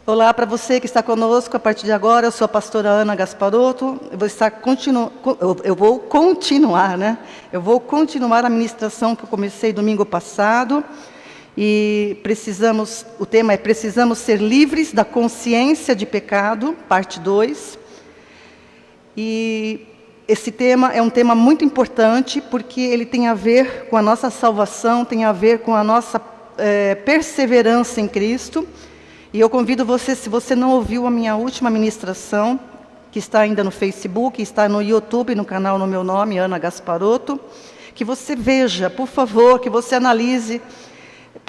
Olá para você que está conosco a partir de agora. Eu sou a pastora Ana Gasparotto. Eu vou continuar a ministração que eu comecei domingo passado. E o tema é Precisamos ser livres da consciência de pecado, parte 2. E esse tema é um tema muito importante porque ele tem a ver com a nossa salvação, tem a ver com a nossa perseverança em Cristo. E eu convido você, se você não ouviu a minha última ministração, que está ainda no Facebook, está no YouTube, no canal no meu nome, Ana Gasparotto, que você veja, por favor, que você analise,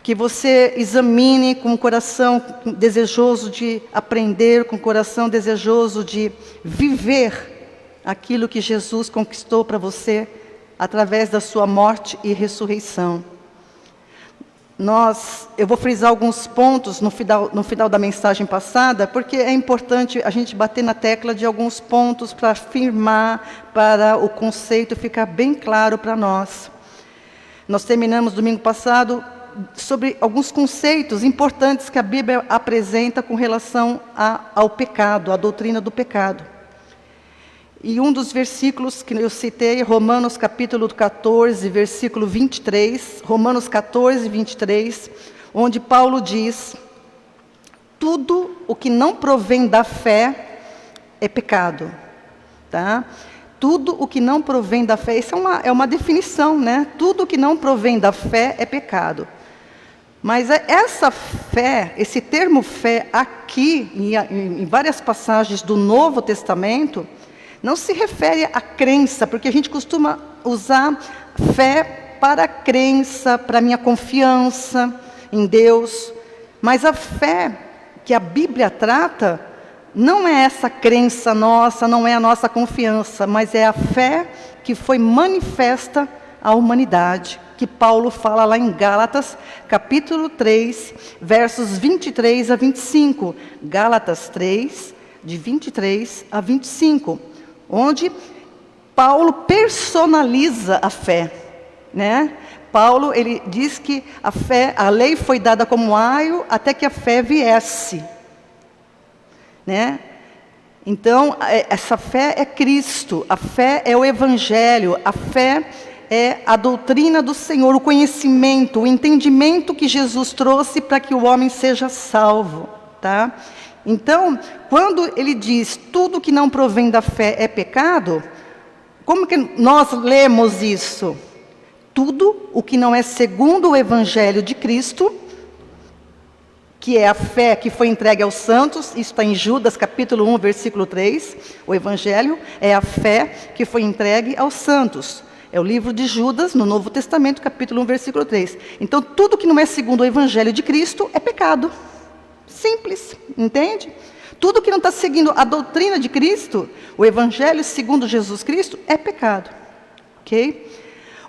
que você examine com o coração desejoso de aprender, com o coração desejoso de viver aquilo que Jesus conquistou para você através da sua morte e ressurreição. Eu vou frisar alguns pontos no final da mensagem passada, porque é importante a gente bater na tecla de alguns pontos para afirmar, para o conceito ficar bem claro para nós. Nós terminamos domingo passado sobre alguns conceitos importantes que a Bíblia apresenta com relação ao pecado, à doutrina do pecado. E um dos versículos que eu citei, Romanos capítulo 14, versículo 23, Romanos 14, 23, onde Paulo diz: tudo o que não provém da fé é pecado. Tá? Tudo o que não provém da fé, isso é uma definição, né? Tudo o que não provém da fé é pecado. Mas essa fé, esse termo fé aqui, em várias passagens do Novo Testamento, não se refere à crença, porque a gente costuma usar fé para a crença, para a minha confiança em Deus. Mas a fé que a Bíblia trata não é essa crença nossa, não é a nossa confiança, mas é a fé que foi manifesta à humanidade, que Paulo fala lá em Gálatas, capítulo 3, versos 23 a 25. Gálatas 3, de 23 a 25. Onde Paulo personaliza a fé, né? Paulo, ele diz que a lei foi dada como aio até que a fé viesse, né? Então, essa fé é Cristo, a fé é o Evangelho, a fé é a doutrina do Senhor, o conhecimento, o entendimento que Jesus trouxe para que o homem seja salvo, tá? Então, quando ele diz tudo que não provém da fé é pecado, como que nós lemos isso? Tudo o que não é segundo o Evangelho de Cristo, que é a fé que foi entregue aos santos, isso está em Judas capítulo 1, versículo 3, o Evangelho é a fé que foi entregue aos santos. É o livro de Judas, no Novo Testamento, capítulo 1, versículo 3. Então, tudo que não é segundo o Evangelho de Cristo é pecado. Simples, entende? Tudo que não está seguindo a doutrina de Cristo, o Evangelho segundo Jesus Cristo, é pecado. Ok?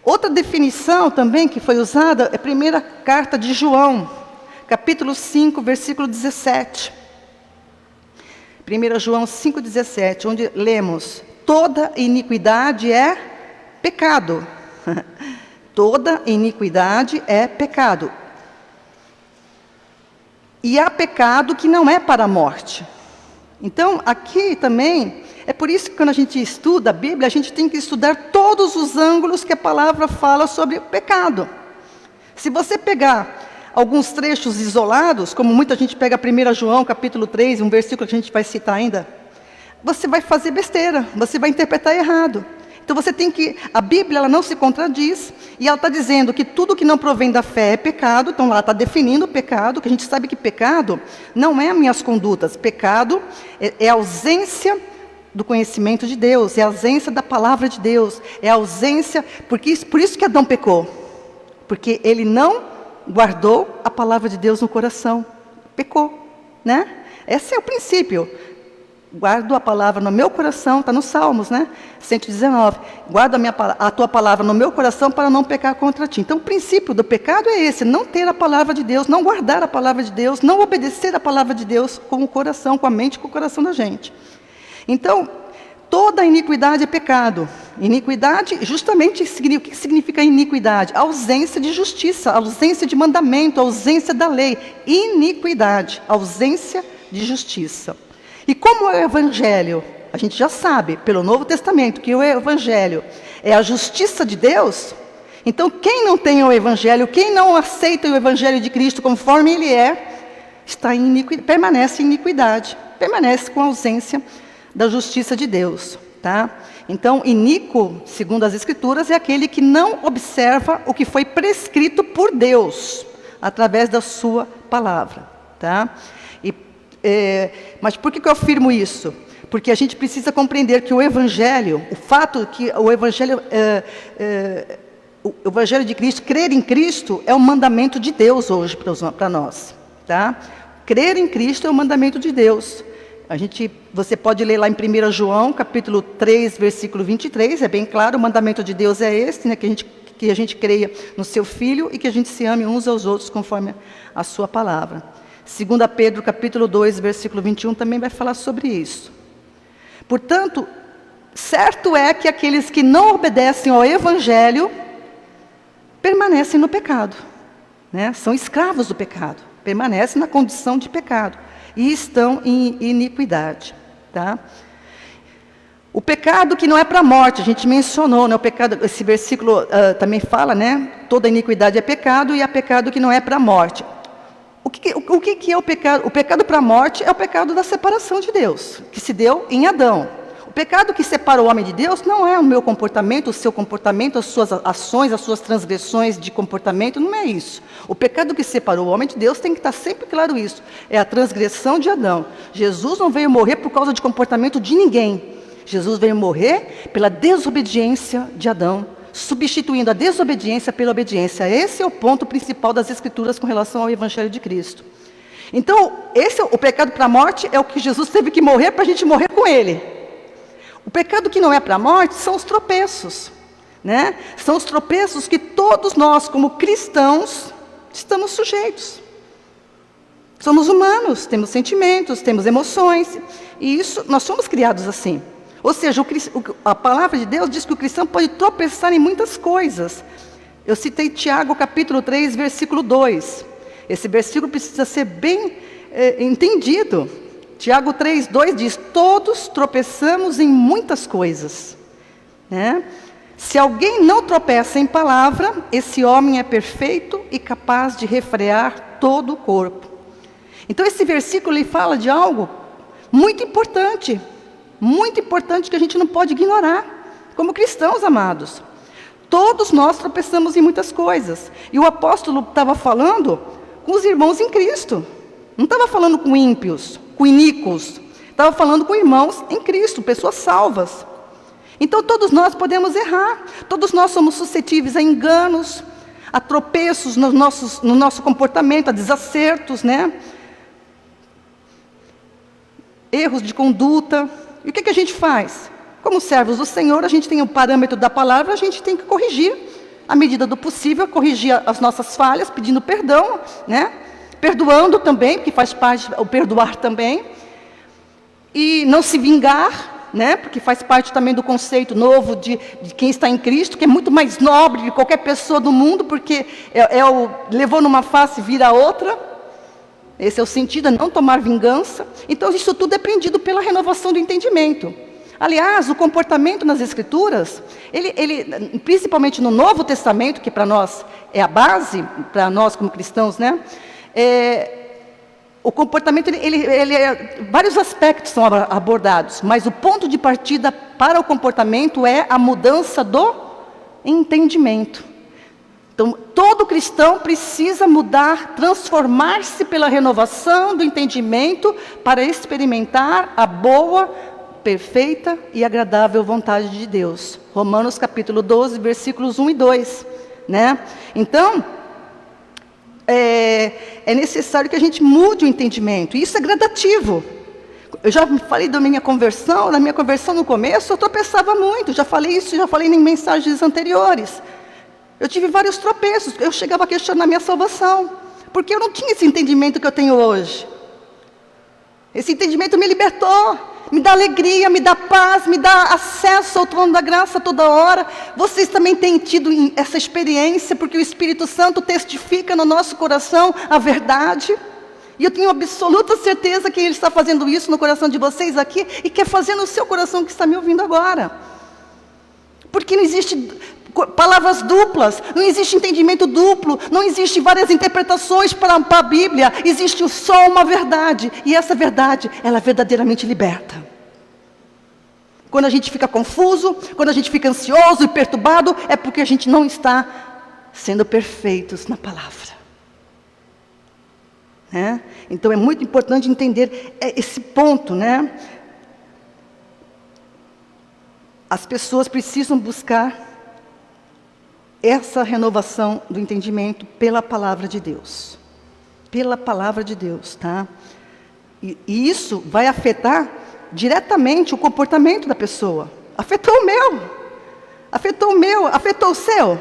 Outra definição também que foi usada é a primeira carta de João, capítulo 5, versículo 17. 1 João 5, 17, onde lemos: toda iniquidade é pecado. Toda iniquidade é pecado. E há pecado que não é para a morte. Então, aqui também, é por isso que quando a gente estuda a Bíblia, a gente tem que estudar todos os ângulos que a palavra fala sobre o pecado. Se você pegar alguns trechos isolados, como muita gente pega 1 João, capítulo 3, um versículo que a gente vai citar ainda, você vai fazer besteira, você vai interpretar errado. Então você tem que, a Bíblia ela não se contradiz, e ela está dizendo que tudo que não provém da fé é pecado, então ela está definindo o pecado, que a gente sabe que pecado não é minhas condutas, pecado é a ausência do conhecimento de Deus, é a ausência da palavra de Deus, é a ausência, por isso que Adão pecou, porque ele não guardou a palavra de Deus no coração, pecou, né? Esse é o princípio. Guardo a palavra no meu coração, está nos Salmos, né? 119. Guardo a tua palavra no meu coração para não pecar contra ti. Então, o princípio do pecado é esse: não ter a palavra de Deus, não guardar a palavra de Deus, não obedecer a palavra de Deus com o coração, com a mente, com o coração da gente. Então, toda iniquidade é pecado. Iniquidade, justamente, o que significa iniquidade? A ausência de justiça, a ausência de mandamento, a ausência da lei. Iniquidade, ausência de justiça. E como é o Evangelho? A gente já sabe, pelo Novo Testamento, que o Evangelho é a justiça de Deus. Então, quem não tem o Evangelho, quem não aceita o Evangelho de Cristo conforme ele é, permanece em iniquidade, permanece com a ausência da justiça de Deus. Tá? Então, iníquo, segundo as Escrituras, é aquele que não observa o que foi prescrito por Deus, através da sua palavra. Tá? Mas por que eu afirmo isso? Porque a gente precisa compreender que o Evangelho, o fato que o Evangelho de Cristo, crer em Cristo, é um mandamento de Deus hoje para nós. Tá? Crer em Cristo é um mandamento de Deus. Você pode ler lá em 1 João, capítulo 3, versículo 23, é bem claro, o mandamento de Deus é esse, né, que a gente creia no seu Filho e que a gente se ame uns aos outros conforme a sua palavra. 2 Pedro, capítulo 2, versículo 21, também vai falar sobre isso. Portanto, certo é que aqueles que não obedecem ao Evangelho permanecem no pecado, né? São escravos do pecado, permanecem na condição de pecado e estão em iniquidade. Tá? O pecado que não é para a morte, a gente mencionou, né? O pecado, esse versículo também fala, né? Toda iniquidade é pecado e há pecado que não é para a morte. O que é o pecado? O pecado para a morte é o pecado da separação de Deus, que se deu em Adão. O pecado que separa o homem de Deus não é o meu comportamento, o seu comportamento, as suas ações, as suas transgressões de comportamento, não é isso. O pecado que separou o homem de Deus tem que estar sempre claro isso. É a transgressão de Adão. Jesus não veio morrer por causa de comportamento de ninguém. Jesus veio morrer pela desobediência de Adão, substituindo a desobediência pela obediência. Esse é o ponto principal das Escrituras com relação ao Evangelho de Cristo. Então, o pecado para a morte é o que Jesus teve que morrer para a gente morrer com ele. O pecado que não é para a morte são os tropeços, né? São os tropeços que todos nós, como cristãos, estamos sujeitos. Somos humanos, temos sentimentos, temos emoções, e isso, nós somos criados assim. Ou seja, a palavra de Deus diz que o cristão pode tropeçar em muitas coisas. Eu citei Tiago, capítulo 3, versículo 2. Esse versículo precisa ser bem entendido. Tiago 3, 2 diz: todos tropeçamos em muitas coisas, né? Se alguém não tropeça em palavra, esse homem é perfeito e capaz de refrear todo o corpo. Então esse versículo ele fala de algo muito importante que a gente não pode ignorar, como cristãos amados. Todos nós tropeçamos em muitas coisas, e o apóstolo estava falando com os irmãos em Cristo, não estava falando com ímpios, com iníquos, estava falando com irmãos em Cristo, pessoas salvas. Então todos nós podemos errar, todos nós somos suscetíveis a enganos, a tropeços no nosso comportamento, a desacertos, né? Erros de conduta. E o que a gente faz? Como servos do Senhor, a gente tem o parâmetro da palavra, a gente tem que corrigir, à medida do possível, corrigir as nossas falhas, pedindo perdão, né? Perdoando também, porque faz parte o perdoar também. E não se vingar, né? Porque faz parte também do conceito novo de quem está em Cristo, que é muito mais nobre de qualquer pessoa do mundo, porque levou numa face e vira a outra. Esse é o sentido, é não tomar vingança. Então, isso tudo é aprendido pela renovação do entendimento. Aliás, o comportamento nas Escrituras, ele principalmente no Novo Testamento, que para nós é a base, para nós como cristãos, né? O comportamento, vários aspectos são abordados, mas o ponto de partida para o comportamento é a mudança do entendimento. Então, todo cristão precisa mudar, transformar-se pela renovação do entendimento para experimentar a boa, perfeita e agradável vontade de Deus. Romanos capítulo 12, versículos 1 e 2. Né? Então, é necessário que a gente mude o entendimento. E isso é gradativo. Eu já falei da minha conversão. Na minha conversão no começo, eu tropeçava muito. Já falei isso, já falei em mensagens anteriores. Eu tive vários tropeços. Eu chegava a questionar a minha salvação. Porque eu não tinha esse entendimento que eu tenho hoje. Esse entendimento me libertou. Me dá alegria, me dá paz, me dá acesso ao trono da graça toda hora. Vocês também têm tido essa experiência, porque o Espírito Santo testifica no nosso coração a verdade. E eu tenho absoluta certeza que Ele está fazendo isso no coração de vocês aqui e quer fazer no seu coração que está me ouvindo agora. Porque não existe palavras duplas, não existe entendimento duplo, não existe várias interpretações para a Bíblia, existe só uma verdade. E essa verdade, ela verdadeiramente liberta. Quando a gente fica confuso, quando a gente fica ansioso e perturbado, é porque a gente não está sendo perfeitos na palavra. Né? Então é muito importante entender esse ponto, né? As pessoas precisam buscar essa renovação do entendimento pela palavra de Deus. Pela palavra de Deus, tá? E isso vai afetar diretamente o comportamento da pessoa. Afetou o meu, afetou o seu.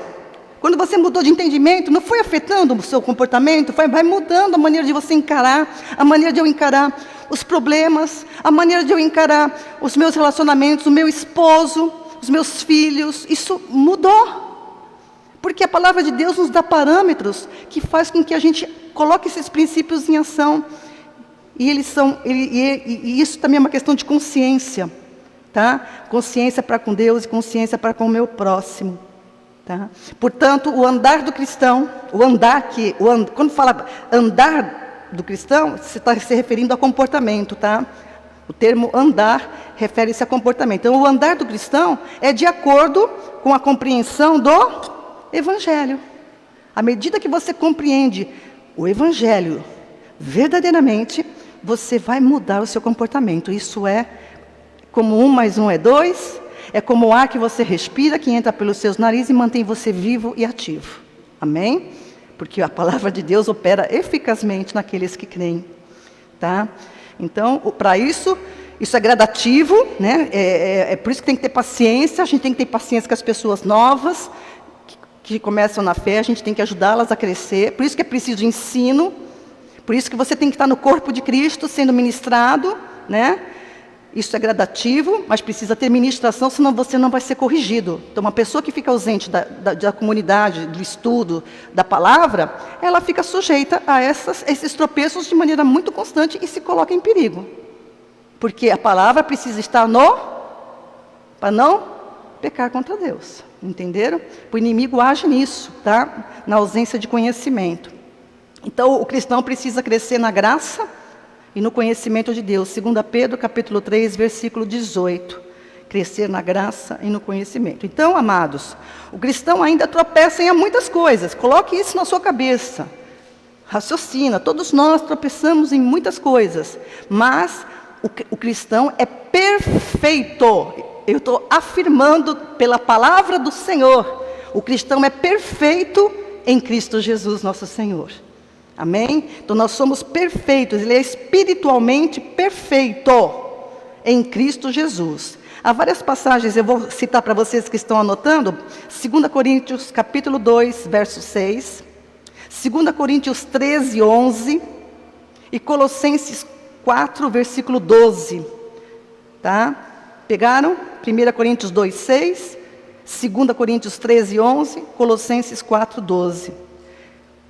Quando você mudou de entendimento, não foi afetando o seu comportamento, vai mudando a maneira de você encarar, a maneira de eu encarar os problemas, a maneira de eu encarar os meus relacionamentos, o meu esposo, os meus filhos. Isso mudou. Porque a palavra de Deus nos dá parâmetros que faz com que a gente coloque esses princípios em ação. E isso também é uma questão de consciência, tá? Consciência para com Deus e consciência para com o meu próximo, tá? Portanto, o andar do cristão, quando fala andar do cristão, você está se referindo a comportamento, tá? O termo andar refere-se a comportamento. Então, o andar do cristão é de acordo com a compreensão do Evangelho. À medida que você compreende o Evangelho verdadeiramente, você vai mudar o seu comportamento. Isso é como 1 mais 1 é 2, é como o ar que você respira, que entra pelos seus narizes e mantém você vivo e ativo. Amém? Porque a palavra de Deus opera eficazmente naqueles que creem. Tá? Então, para isso é gradativo, né? É por isso que tem que ter paciência, a gente tem que ter paciência com as pessoas novas, que começam na fé, a gente tem que ajudá-las a crescer. Por isso que é preciso ensino. Por isso que você tem que estar no corpo de Cristo, sendo ministrado, né? Isso é gradativo, mas precisa ter ministração, senão você não vai ser corrigido. Então, uma pessoa que fica ausente da comunidade, do estudo, da palavra, ela fica sujeita a esses tropeços de maneira muito constante e se coloca em perigo. Porque a palavra precisa estar para não pecar contra Deus. Entenderam? O inimigo age nisso, tá? Na ausência de conhecimento. Então, o cristão precisa crescer na graça e no conhecimento de Deus. 2 Pedro, capítulo 3, versículo 18. Crescer na graça e no conhecimento. Então, amados, o cristão ainda tropeça em muitas coisas. Coloque isso na sua cabeça. Raciocina. Todos nós tropeçamos em muitas coisas. Mas o cristão é perfeito. Eu estou afirmando pela palavra do Senhor. O cristão é perfeito em Cristo Jesus, nosso Senhor. Amém? Então nós somos perfeitos, Ele é espiritualmente perfeito em Cristo Jesus. Há várias passagens, eu vou citar para vocês que estão anotando. 2 Coríntios capítulo 2, verso 6. 2 Coríntios 13, 11. E Colossenses 4, versículo 12. Tá? Pegaram? 1 Coríntios 2, 6. 2 Coríntios 13, 11. Colossenses 4, 12.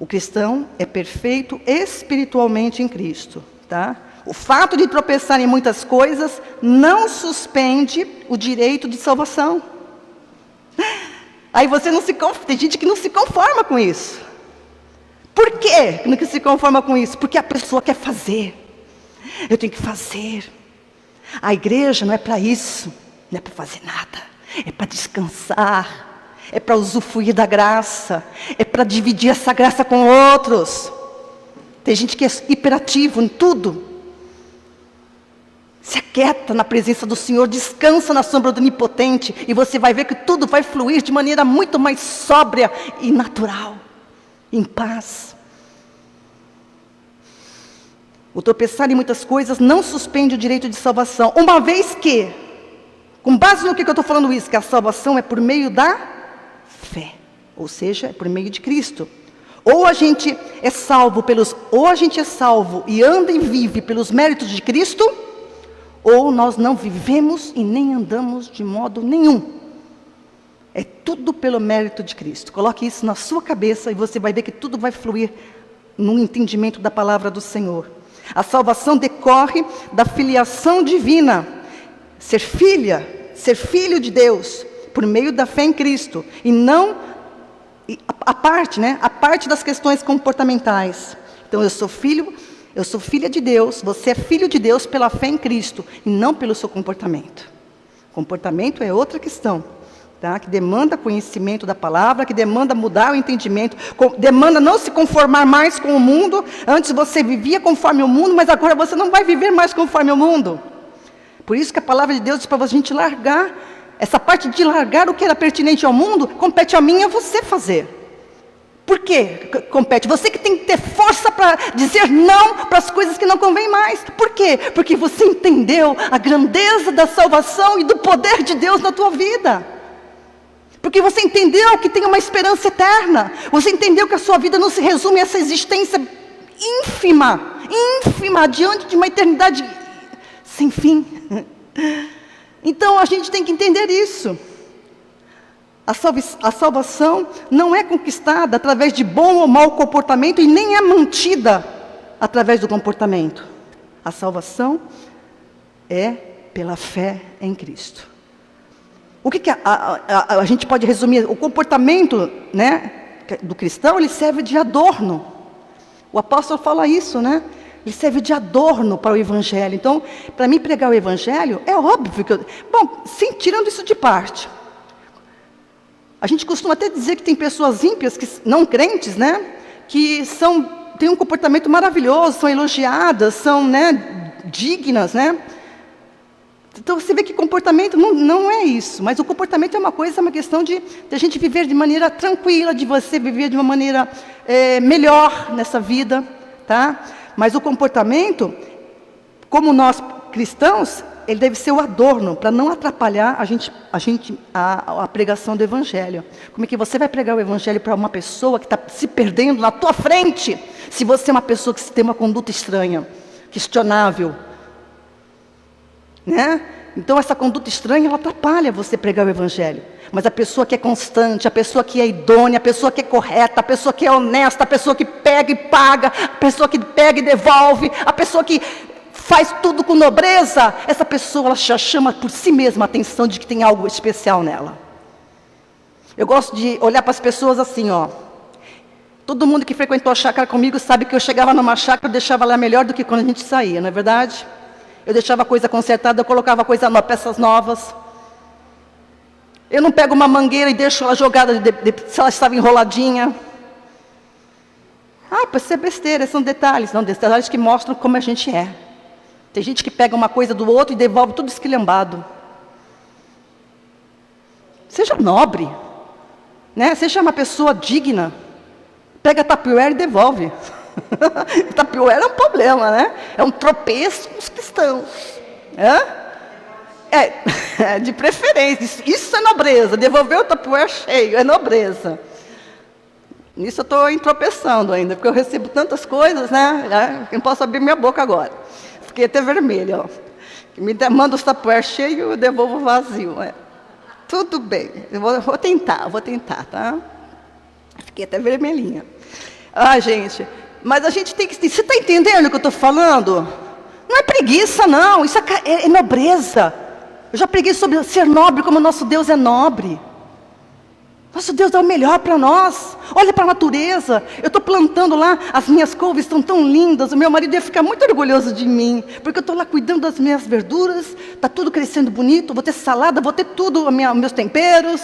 O cristão é perfeito espiritualmente em Cristo, tá? O fato de tropeçar em muitas coisas não suspende o direito de salvação. Aí você não se conforma, tem gente que não se conforma com isso. Por quê que não se conforma com isso? Porque a pessoa quer fazer. Eu tenho que fazer. A igreja não é para isso, não é para fazer nada, é para descansar. É para usufruir da graça. É para dividir essa graça com outros. Tem gente que é hiperativo em tudo. Se aquieta na presença do Senhor. Descansa na sombra do Onipotente. E você vai ver que tudo vai fluir de maneira muito mais sóbria e natural. Em paz. O tropeçar em muitas coisas não suspende o direito de salvação. Uma vez que, com base no que eu estou falando isso, que a salvação é por meio da fé, ou seja, é por meio de Cristo. Ou a gente é salvo e anda e vive pelos méritos de Cristo, ou nós não vivemos e nem andamos de modo nenhum. É tudo pelo mérito de Cristo. Coloque isso na sua cabeça e você vai ver que tudo vai fluir no entendimento da palavra do Senhor. A salvação decorre da filiação divina. Ser filha, ser filho de Deus, por meio da fé em Cristo. E não a parte, né? A parte das questões comportamentais. Então eu sou filha de Deus, você é filho de Deus pela fé em Cristo, e não pelo seu comportamento. Comportamento é outra questão, tá? Que demanda conhecimento da palavra, que demanda mudar o entendimento, demanda não se conformar mais com o mundo. Antes você vivia conforme o mundo, mas agora você não vai viver mais conforme o mundo. Por isso que a palavra de Deus diz para a gente largar, essa parte de largar o que era pertinente ao mundo, compete a mim e a você fazer. Por quê? Compete. Você que tem que ter força para dizer não para as coisas que não convêm mais. Por quê? Porque você entendeu a grandeza da salvação e do poder de Deus na tua vida. Porque você entendeu que tem uma esperança eterna. Você entendeu que a sua vida não se resume a essa existência ínfima, diante de uma eternidade sem fim. Então a gente tem que entender isso. A salvação não é conquistada através de bom ou mau comportamento e nem é mantida através do comportamento. A salvação é pela fé em Cristo. O que a gente pode resumir? O comportamento, né, do cristão, ele serve de adorno. O apóstolo fala isso, né? Ele serve de adorno para o Evangelho. Então, para mim pregar o Evangelho, é óbvio que tirando isso de parte. A gente costuma até dizer que tem pessoas ímpias, que não crentes, né? Que têm um comportamento maravilhoso, são elogiadas, são, né, dignas, né? Então você vê que comportamento não é isso, mas o comportamento é uma questão de a gente viver de maneira tranquila, de você viver de uma maneira melhor nessa vida, tá? Mas o comportamento, como nós cristãos, ele deve ser o adorno, para não atrapalhar a pregação do Evangelho. Como é que você vai pregar o Evangelho para uma pessoa que está se perdendo na tua frente, se você é uma pessoa que tem uma conduta estranha, questionável? Né? Então essa conduta estranha, ela atrapalha você pregar o Evangelho. Mas a pessoa que é constante, a pessoa que é idônea, a pessoa que é correta, a pessoa que é honesta, a pessoa que pega e paga, a pessoa que pega e devolve, a pessoa que faz tudo com nobreza, essa pessoa ela já chama por si mesma a atenção de que tem algo especial nela. Eu gosto de olhar para as pessoas assim, ó. Todo mundo que frequentou a chácara comigo sabe que eu chegava numa chácara, eu deixava lá melhor do que quando a gente saía, não é verdade? Eu deixava a coisa consertada, eu colocava peças novas. Eu não pego uma mangueira e deixo ela jogada se ela estava enroladinha. Pode ser besteira, são detalhes. Não, detalhes que mostram como a gente é. Tem gente que pega uma coisa do outro e devolve tudo esquilhambado. Seja nobre, né? Seja uma pessoa digna. Pega Tupperware e devolve. Tupperware é um problema, né? É um tropeço com os cristãos. De preferência. Isso é nobreza. Devolver o Tupperware cheio é nobreza. Nisso eu estou tropeçando ainda, porque eu recebo tantas coisas, né? Eu não posso abrir minha boca agora. Fiquei até vermelha, ó. Me manda os Tupperware cheio, eu devolvo vazio. Tudo bem, eu vou tentar, tá? Fiquei até vermelhinha. Gente, mas a gente tem que... Você está entendendo o que eu estou falando? Não é preguiça, não. Isso é nobreza. Eu já preguei sobre ser nobre, como o nosso Deus é nobre. Nosso Deus dá o melhor para nós. Olha para a natureza. Eu estou plantando lá, as minhas couves estão tão lindas. O meu marido ia ficar muito orgulhoso de mim, porque eu estou lá cuidando das minhas verduras. Está tudo crescendo bonito. Vou ter salada, vou ter tudo, meus temperos.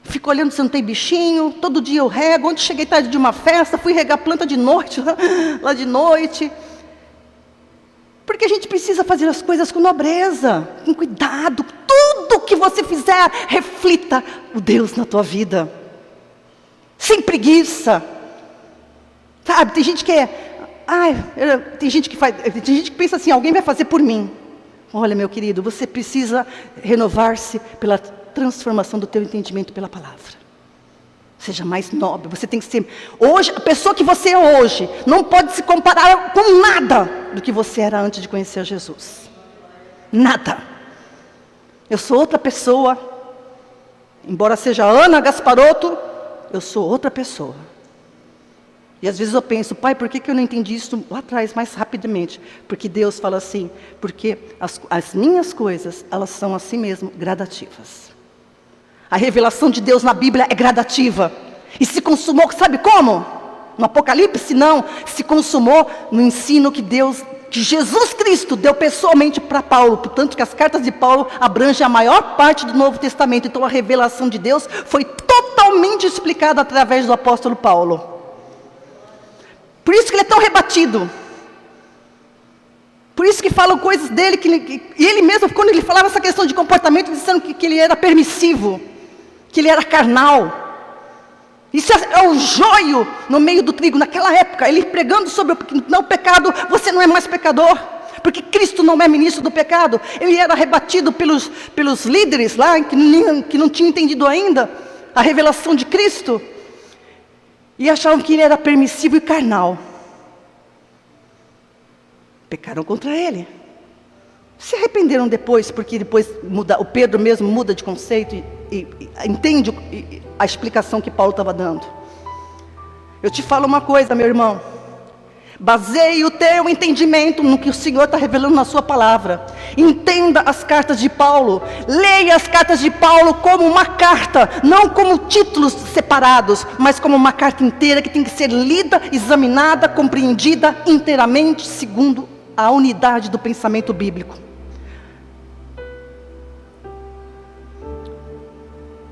Fico olhando se não tem bichinho. Todo dia eu rego. Ontem cheguei tarde de uma festa, fui regar planta de noite, lá de noite. Porque a gente precisa fazer as coisas com nobreza, com cuidado. Tudo que você fizer, reflita o Deus na tua vida. Sem preguiça. Sabe, tem gente que tem gente que pensa assim, alguém vai fazer por mim. Olha, meu querido, você precisa renovar-se pela transformação do teu entendimento pela palavra. Seja mais nobre, você tem que ser... Hoje, a pessoa que você é hoje, não pode se comparar com nada do que você era antes de conhecer Jesus. Nada. Eu sou outra pessoa. Embora seja Ana Gasparotto, eu sou outra pessoa. E às vezes eu penso, Pai, por que eu não entendi isso lá atrás, mais rapidamente? Porque Deus fala assim, porque as minhas coisas, elas são assim mesmo, gradativas. A revelação de Deus na Bíblia é gradativa. E se consumou, sabe como? No Apocalipse, não. Se consumou no ensino que Jesus Cristo deu pessoalmente para Paulo. Portanto, que as cartas de Paulo abrangem a maior parte do Novo Testamento. Então, a revelação de Deus foi totalmente explicada através do apóstolo Paulo. Por isso que ele é tão rebatido. Por isso que falam coisas dele, e ele mesmo, quando ele falava essa questão de comportamento, dizendo que ele era permissivo, que ele era carnal. Isso é o joio no meio do trigo, naquela época, ele pregando sobre o pecado, você não é mais pecador, porque Cristo não é ministro do pecado. Ele era rebatido pelos líderes lá, que não tinham entendido ainda a revelação de Cristo, e achavam que ele era permissivo e carnal. Pecaram contra ele. Se arrependeram depois, porque depois o Pedro mesmo muda de conceito e entende a explicação que Paulo estava dando. Eu te falo uma coisa, meu irmão. Baseie o teu entendimento no que o Senhor está revelando na sua palavra. Entenda as cartas de Paulo. Leia as cartas de Paulo como uma carta, não como títulos separados, mas como uma carta inteira que tem que ser lida, examinada, compreendida inteiramente, segundo a unidade do pensamento bíblico.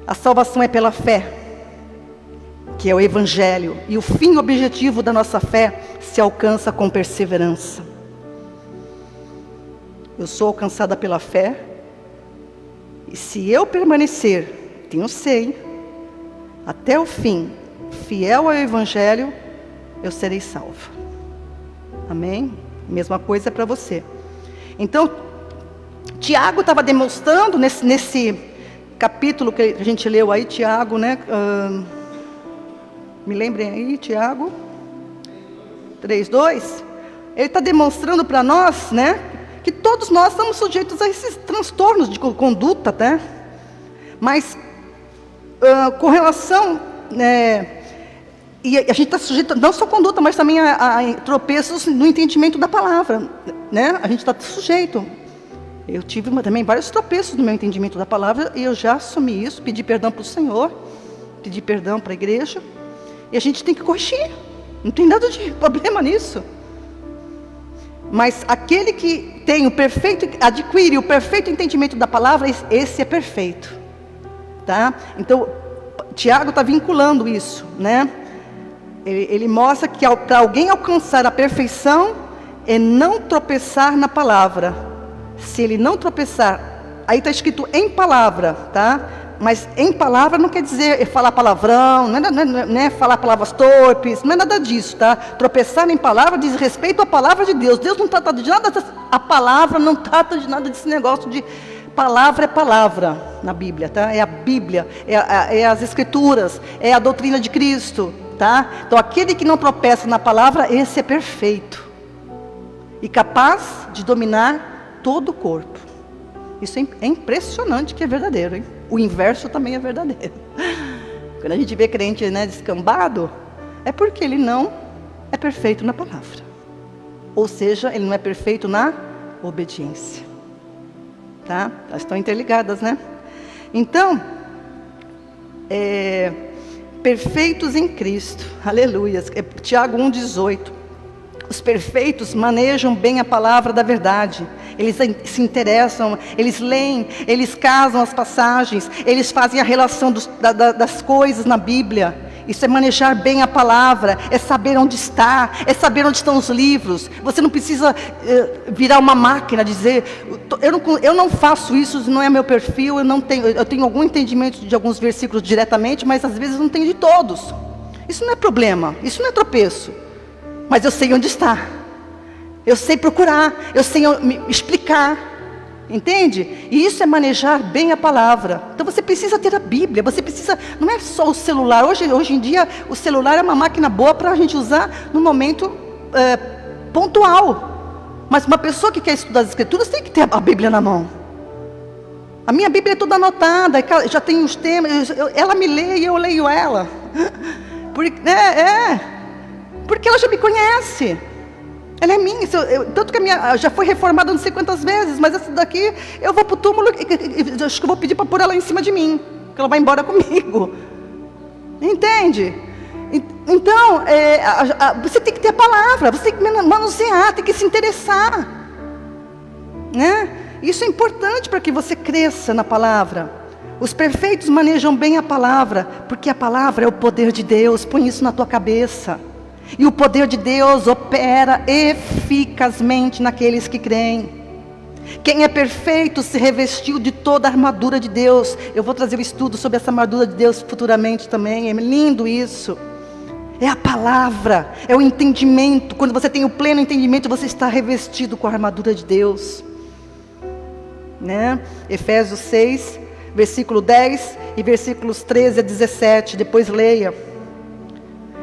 A salvação é pela fé, que é o Evangelho, e o fim objetivo da nossa fé se alcança com perseverança. Eu sou alcançada pela fé, e se eu permanecer, tenho sei, até o fim, fiel ao Evangelho, eu serei salva. Amém? Mesma coisa para você. Então, Tiago estava demonstrando nesse capítulo que a gente leu aí, Tiago, né? Me lembrem aí, Tiago 3:2. Ele está demonstrando para nós, né? Que todos nós estamos sujeitos a esses transtornos de conduta, né? Mas com relação, e a gente está sujeito não só a conduta, mas também a tropeços no entendimento da palavra, né? A gente está sujeito. Eu tive também vários tropeços no meu entendimento da palavra, e eu já assumi isso, pedi perdão para o Senhor, pedi perdão para a igreja, e a gente tem que corrigir, não tem nada de problema nisso. Mas aquele que tem adquire o perfeito entendimento da palavra, esse é perfeito, tá? Então, Tiago está vinculando isso, né? Ele mostra que para alguém alcançar a perfeição, é não tropeçar na palavra. Se ele não tropeçar, aí está escrito em palavra, tá? Mas em palavra não quer dizer falar palavrão, não é falar palavras torpes, não é nada disso, tá? Tropeçar em palavra diz respeito à palavra de Deus. Deus não trata de nada, a palavra não trata de nada desse negócio de palavra é palavra na Bíblia, tá? É a Bíblia, é as Escrituras, é a doutrina de Cristo, tá? Então aquele que não tropeça na palavra, esse é perfeito e capaz de dominar todo o corpo. Isso é impressionante, que é verdadeiro, hein? O inverso também é verdadeiro. Quando a gente vê crente, né, descambado, é porque ele não é perfeito na palavra. Ou seja, ele não é perfeito na obediência. Tá? Elas estão interligadas, né? Então, perfeitos em Cristo. Aleluia. Tiago 1,18. Os perfeitos manejam bem a palavra da verdade. Eles se interessam, eles leem, eles casam as passagens, eles fazem a relação das coisas na Bíblia. Isso é manejar bem a palavra, é saber onde está, é saber onde estão os livros. Você não precisa virar uma máquina, dizer, eu não faço isso, não é meu perfil, eu tenho algum entendimento de alguns versículos diretamente, mas às vezes não tenho de todos. Isso não é problema, isso não é tropeço. Mas eu sei onde está, eu sei procurar, eu sei me explicar, entende? E isso é manejar bem a palavra. Então você precisa ter a Bíblia, você precisa, não é só o celular. Hoje em dia o celular é uma máquina boa para a gente usar no momento pontual. Mas uma pessoa que quer estudar as Escrituras tem que ter a Bíblia na mão. A minha Bíblia é toda anotada, já tem os temas, ela me lê e eu leio ela. Porque ela já me conhece. Ela é minha. Tanto que a minha já foi reformada não sei quantas vezes, mas essa daqui eu vou para o túmulo e acho que eu vou pedir para pôr ela em cima de mim, que ela vai embora comigo. Entende? Então, você tem que ter a palavra, você tem que manusear, tem que se interessar, né? Isso é importante para que você cresça na palavra. Os perfeitos manejam bem a palavra, porque a palavra é o poder de Deus. Põe isso na tua cabeça. E o poder de Deus opera eficazmente naqueles que creem. Quem é perfeito se revestiu de toda a armadura de Deus. Eu vou trazer um estudo sobre essa armadura de Deus futuramente também. É lindo isso. É a palavra, é o entendimento. Quando você tem o pleno entendimento, você está revestido com a armadura de Deus, né? Efésios 6, versículo 10 e versículos 13 a 17. Depois leia.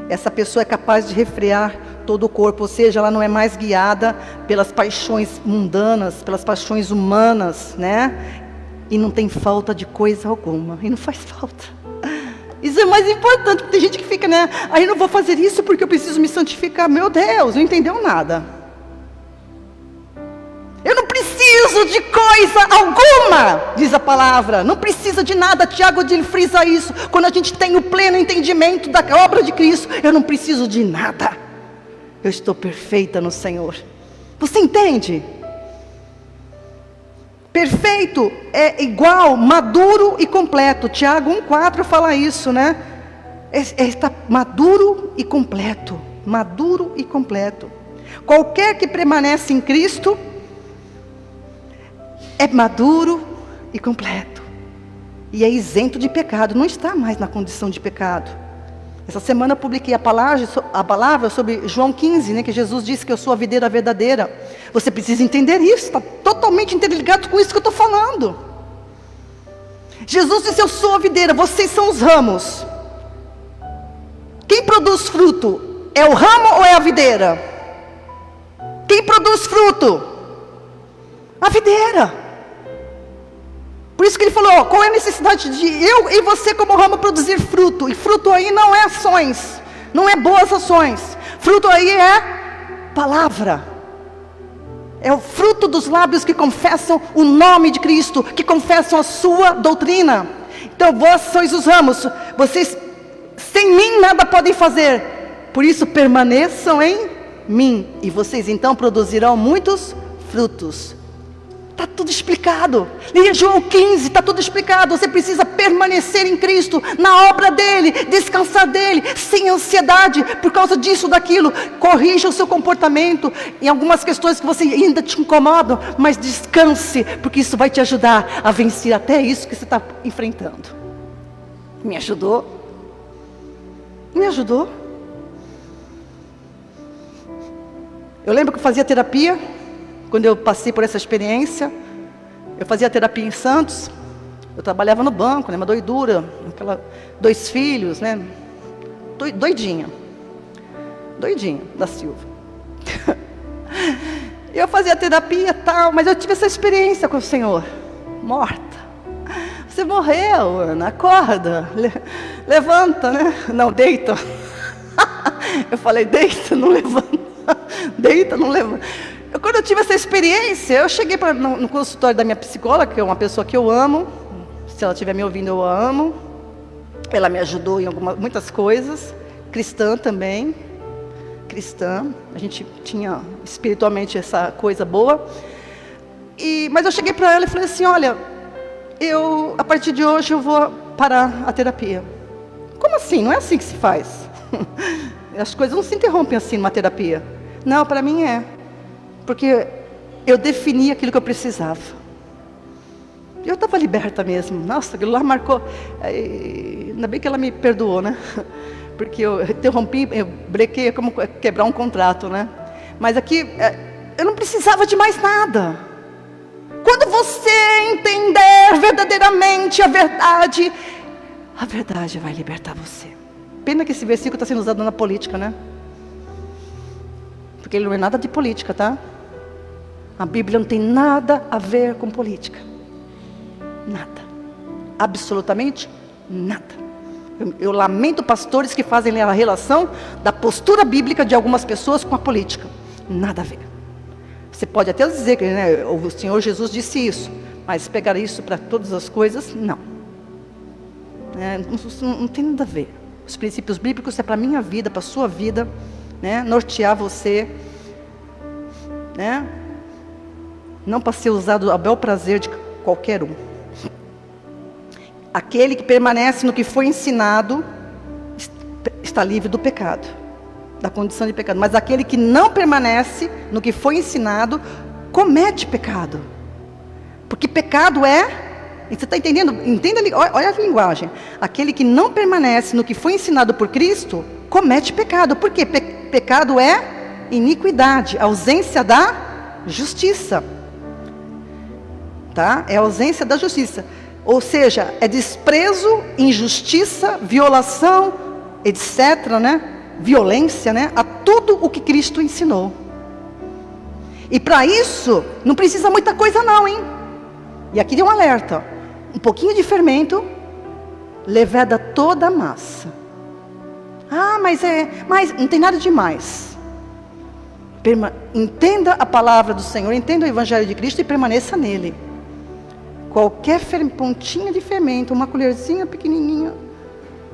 Essa pessoa é capaz de refrear todo o corpo, ou seja, ela não é mais guiada pelas paixões mundanas, pelas paixões humanas, né? E não tem falta de coisa alguma, e não faz falta. Isso é mais importante, porque tem gente que fica, né? Aí eu não vou fazer isso porque eu preciso me santificar. Meu Deus, não entendeu nada. Eu não preciso de coisa alguma, diz a palavra. Não precisa de nada. Tiago ele frisa isso. Quando a gente tem o pleno entendimento da obra de Cristo, eu não preciso de nada. Eu estou perfeita no Senhor. Você entende? Perfeito é igual, maduro e completo. Tiago 1,4 fala isso, né? Está maduro e completo. Maduro e completo. Qualquer que permanece em Cristo é maduro e completo. E é isento de pecado. Não está mais na condição de pecado. Essa semana eu publiquei a palavra sobre João 15, né, que Jesus disse que eu sou a videira verdadeira. Você precisa entender isso, está totalmente interligado com isso que eu estou falando. Jesus disse: eu sou a videira, vocês são os ramos. Quem produz fruto? É o ramo ou é a videira? Quem produz fruto? A videira. Por isso que ele falou, qual é a necessidade de eu e você como ramo produzir fruto? E fruto aí não é ações, não é boas ações. Fruto aí é palavra. É o fruto dos lábios que confessam o nome de Cristo, que confessam a sua doutrina. Então vós sois os ramos, vocês sem mim nada podem fazer. Por isso permaneçam em mim, e vocês então produzirão muitos frutos. Está tudo explicado. Leia João 15, está tudo explicado. Você precisa permanecer em Cristo, na obra dEle, descansar dEle, sem ansiedade, por causa disso, daquilo. Corrija o seu comportamento, em algumas questões que você ainda te incomodam, mas descanse, porque isso vai te ajudar a vencer até isso que você está enfrentando. Me ajudou? Me ajudou? Eu lembro que eu fazia terapia. Quando eu passei por essa experiência, eu fazia terapia em Santos, eu trabalhava no banco, né, uma doidura, 2 filhos, né, doidinha da Silva. Eu fazia terapia e tal, mas eu tive essa experiência com o Senhor, morta. Você morreu, Ana, acorda, levanta, né, não, deita. Eu falei, deita, não levanta, deita, não levanta. Quando eu tive essa experiência, eu cheguei no consultório da minha psicóloga, que é uma pessoa que eu amo. Se ela estiver me ouvindo, eu a amo. Ela me ajudou em muitas coisas. Cristã também. Cristã. A gente tinha espiritualmente essa coisa boa. Mas eu cheguei para ela e falei assim, olha, a partir de hoje eu vou parar a terapia. Como assim? Não é assim que se faz. As coisas não se interrompem assim numa terapia. Não, para mim é. Porque eu defini aquilo que eu precisava. Eu estava liberta mesmo. Nossa, aquilo lá marcou. Ainda bem que ela me perdoou, né? Porque eu interrompi, eu brequei, como quebrar um contrato, né? Mas aqui, eu não precisava de mais nada. Quando você entender verdadeiramente a verdade vai libertar você. Pena que esse versículo está sendo usado na política, né? Porque ele não é nada de política, tá? A Bíblia não tem nada a ver com política. Nada. Absolutamente nada. Eu lamento pastores que fazem a relação da postura bíblica de algumas pessoas com a política. Nada a ver. Você pode até dizer que, né, o Senhor Jesus disse isso, mas pegar isso para todas as coisas, não. Não tem nada a ver. Os princípios bíblicos é para a minha vida, para a sua vida, né, nortear você, né, não para ser usado a bel prazer de qualquer um. Aquele que permanece no que foi ensinado está livre do pecado, da condição de pecado. Mas aquele que não permanece no que foi ensinado comete pecado. Porque pecado você está entendendo? Entenda, olha a linguagem. Aquele que não permanece no que foi ensinado por Cristo comete pecado. Por quê? Pecado é iniquidade, ausência da justiça. Tá? É ausência da justiça. Ou seja, é desprezo, injustiça, violação, etc., né? Violência, né? A tudo o que Cristo ensinou. E para isso, não precisa muita coisa não, hein? E aqui tem um alerta. Um pouquinho de fermento, leveda toda a massa. Mas não tem nada demais. Entenda a palavra do Senhor, entenda o Evangelho de Cristo e permaneça nele. Qualquer pontinha de fermento, uma colherzinha pequenininha,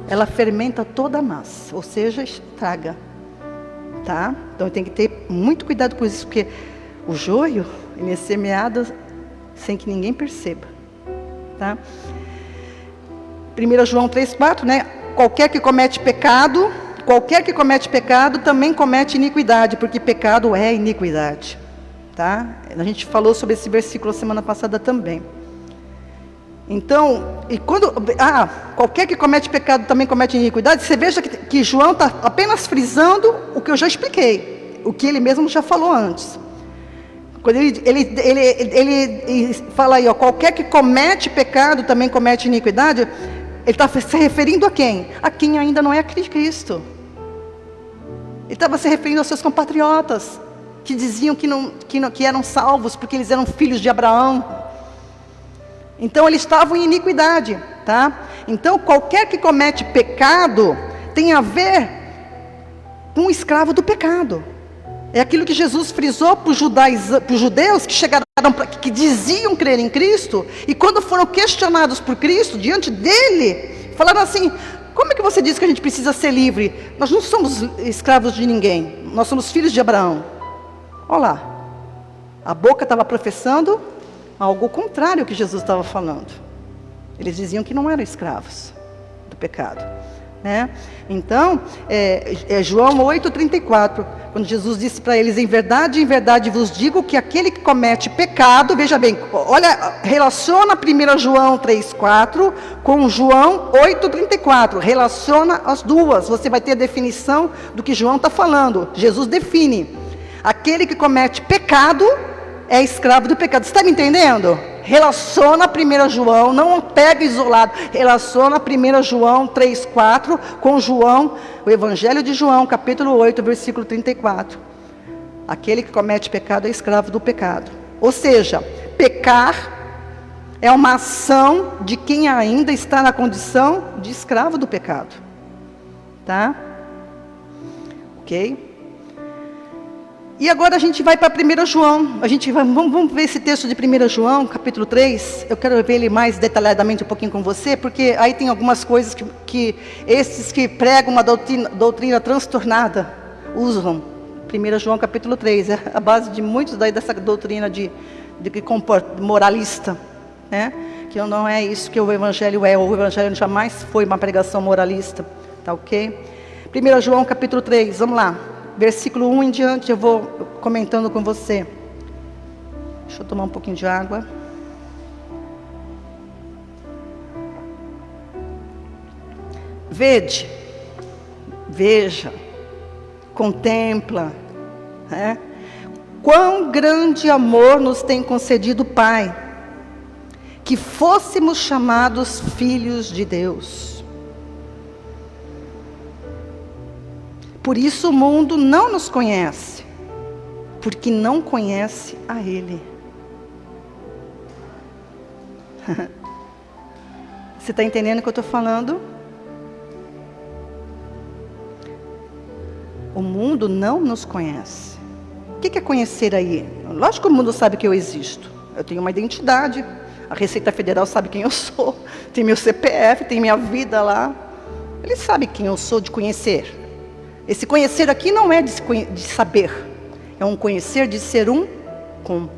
ela fermenta toda a massa, ou seja, estraga, tá? Então tem que ter muito cuidado com isso, porque o joio, ele é semeado sem que ninguém perceba, tá? 1 João 3,4, né? Qualquer que comete pecado também comete iniquidade, porque pecado é iniquidade, tá? A gente falou sobre esse versículo semana passada também. Então, qualquer que comete pecado também comete iniquidade. Você veja que João está apenas frisando o que eu já expliquei, o que ele mesmo já falou antes. Quando ele fala aí, qualquer que comete pecado também comete iniquidade, ele está se referindo a quem? A quem ainda não é Cristo. Ele estava se referindo aos seus compatriotas, que diziam que eram salvos porque eles eram filhos de Abraão. Então eles estavam em iniquidade, tá? Então qualquer que comete pecado tem a ver com o escravo do pecado. É aquilo que Jesus frisou para os judeus que chegaram, que diziam crer em Cristo, e quando foram questionados por Cristo, diante dele, falaram assim: como é que você diz que a gente precisa ser livre? Nós não somos escravos de ninguém, nós somos filhos de Abraão. Olha lá, a boca estava professando algo contrário ao que Jesus estava falando. Eles diziam que não eram escravos do pecado, né? Então, João 8,34, quando Jesus disse para eles: em verdade vos digo que aquele que comete pecado, veja bem, olha, relaciona 1 João 3,4 com João 8,34, relaciona as duas, você vai ter a definição do que João está falando. Jesus define: aquele que comete pecado é escravo do pecado. Você está me entendendo? Relaciona 1 João, não pega isolado, relaciona 1 João 3,4 com João, o Evangelho de João, capítulo 8, versículo 34. Aquele que comete pecado é escravo do pecado. Ou seja, pecar é uma ação de quem ainda está na condição de escravo do pecado. Tá? Ok? E agora a gente vai para 1 João, vamos ver esse texto de 1 João, capítulo 3, eu quero ver ele mais detalhadamente um pouquinho com você, porque aí tem algumas coisas que esses que pregam uma doutrina transtornada usam. 1 João capítulo 3, é a base de muitos dessa doutrina de moralista, né? Que não é isso que o Evangelho é, o Evangelho jamais foi uma pregação moralista, tá ok? 1 João capítulo 3, vamos lá. Versículo 1 em diante, eu vou comentando com você. Deixa eu tomar um pouquinho de água. Veja, contempla, né? Quão grande amor nos tem concedido o Pai, que fôssemos chamados filhos de Deus. Por isso o mundo não nos conhece, porque não conhece a Ele. Você está entendendo o que eu estou falando? O mundo não nos conhece. O que é conhecer aí? Lógico que o mundo sabe que eu existo. Eu tenho uma identidade. A Receita Federal sabe quem eu sou. Tem meu CPF, tem minha vida lá. Ele sabe quem eu sou de conhecer. Esse conhecer aqui não é de saber. É um conhecer de ser um com.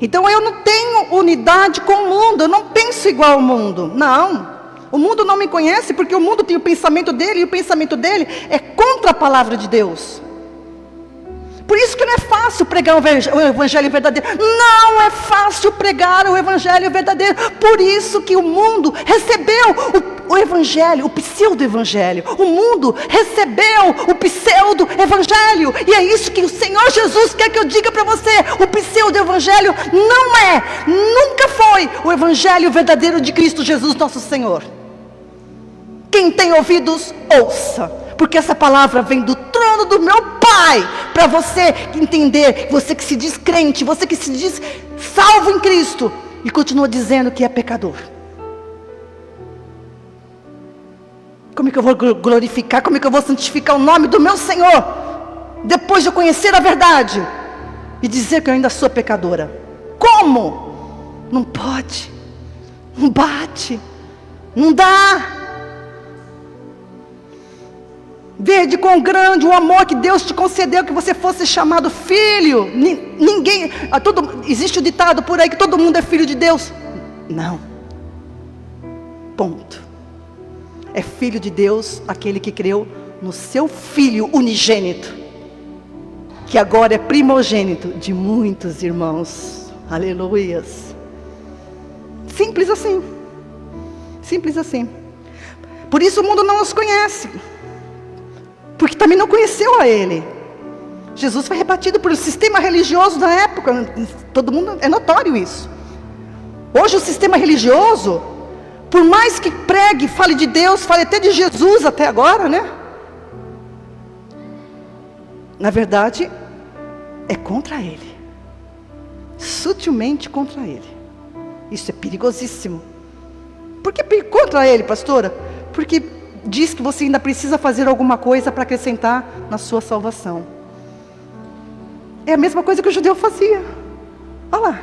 Então eu não tenho unidade com o mundo. Eu não penso igual ao mundo. Não. O mundo não me conhece porque o mundo tem o pensamento dele. E o pensamento dele é contra a palavra de Deus. Por isso que não é fácil pregar o evangelho verdadeiro. Não é fácil pregar o evangelho verdadeiro. Por isso que o mundo recebeu o evangelho, o pseudo-evangelho. O mundo recebeu o pseudo-evangelho. E é isso que o Senhor Jesus quer que eu diga para você. O pseudo-evangelho não é, nunca foi o evangelho verdadeiro de Cristo Jesus nosso Senhor. Quem tem ouvidos, ouça. Porque essa palavra vem do trono do meu Pai, para você entender, você que se diz crente, você que se diz salvo em Cristo, e continua dizendo que é pecador. Como é que eu vou glorificar, como é que eu vou santificar o nome do meu Senhor, depois de eu conhecer a verdade, e dizer que eu ainda sou pecadora? Como? Não pode, não bate, não dá. Vede quão grande o amor que Deus te concedeu, que você fosse chamado filho. Ninguém, existe o ditado por aí que todo mundo é filho de Deus. Não. Ponto. É filho de Deus aquele que creu no seu Filho unigênito, que agora é primogênito de muitos irmãos. Aleluias. Simples assim. Simples assim. Por isso o mundo não nos conhece, porque também não conheceu a Ele. Jesus foi rebatido por um sistema religioso da época. Todo mundo, é notório isso. Hoje o sistema religioso, por mais que pregue, fale de Deus, fale até de Jesus até agora, né? Na verdade, é contra Ele. Sutilmente contra Ele. Isso é perigosíssimo. Por que contra Ele, pastora? Porque diz que você ainda precisa fazer alguma coisa para acrescentar na sua salvação. É a mesma coisa que o judeu fazia. Olha lá.